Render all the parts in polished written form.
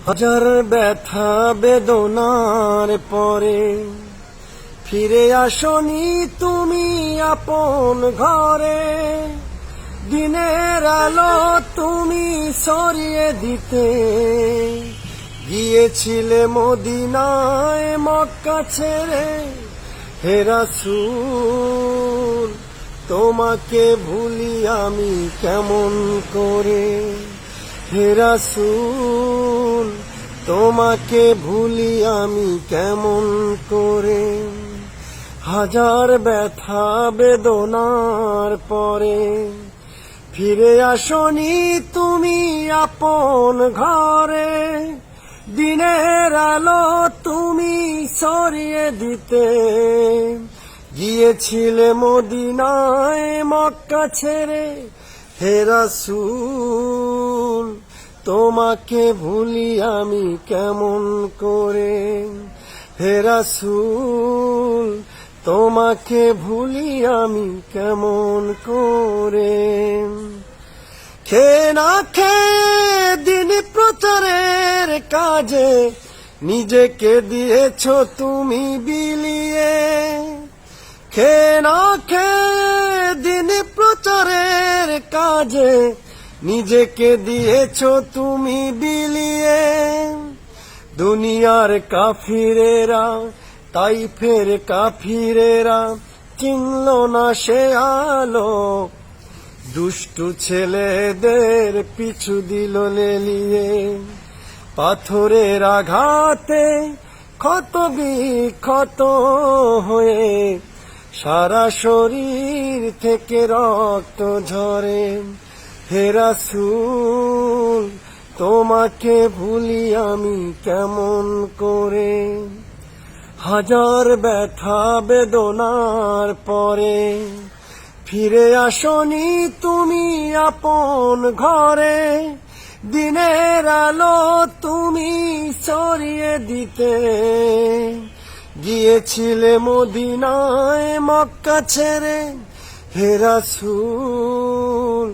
হাজার ব্যথা বেদনার পরে ফিরে আসনি তুমি আপন ঘরে। দিনের আলো তুমি সরিয়ে দিতে গিয়েছিলে মদিনায় মক্কা ছেড়ে। হে রাসূল তোমাকে ভুলি আমি কেমন করে। হে রাসূল তোমাকে ভুলি আমি কেমন করে। হাজার ব্যথা বেদনার পরে ফিরে আসনি তুমি আপন ঘরে। দিনের আলো তুমি সরিয়ে দিতে গিয়েছিলে মদিনায় মক্কা ছেড়ে। হে রাসূল তোমাকে ভুলি আমি কেমন করে। হে রাসূল তোমাকে ভুলি আমি কেমন করে। খেয়ে না খেয়ে দিন প্রচারের কাজে নিজেকে দিয়েছ তুমি বিলিয়ে। খেয়ে না খেয়ে দিন প্রচারের কাজে নিজেকে দিয়েছ তুমি বিলিয়ে। দুনিয়ার কাফিরেরা তাইফের কাফিরেরা চিনল না সে আলো। দুষ্টু ছেলেদের পিছু দিল লেলিয়ে। পাথরের আঘাতে ক্ষত বিক্ষত হয়ে সারা শরীর থেকে রক্ত ঝরে। হে রাসূল তোমাকে ভুলি আমি কেমন করে। হাজার ব্যথা বেদনার পরে ফিরে আসনি তুমি আপন ঘরে। দিনের আলো তুমি সরিয়ে দিতে গিয়েছিলে মদিনায় মক্কা ছেড়ে। হে রাসূল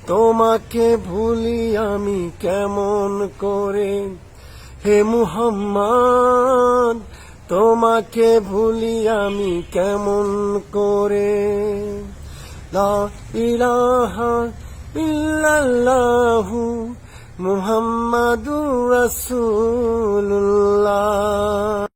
তোমাকে ভুলি আমি কেমন করে। হে মুহাম্মদ তোমাকে ভুলি আমি কেমন করে। লা ইলাহা ইল্লাল্লাহু মুহাম্মাদুর রাসূলুল্লাহ।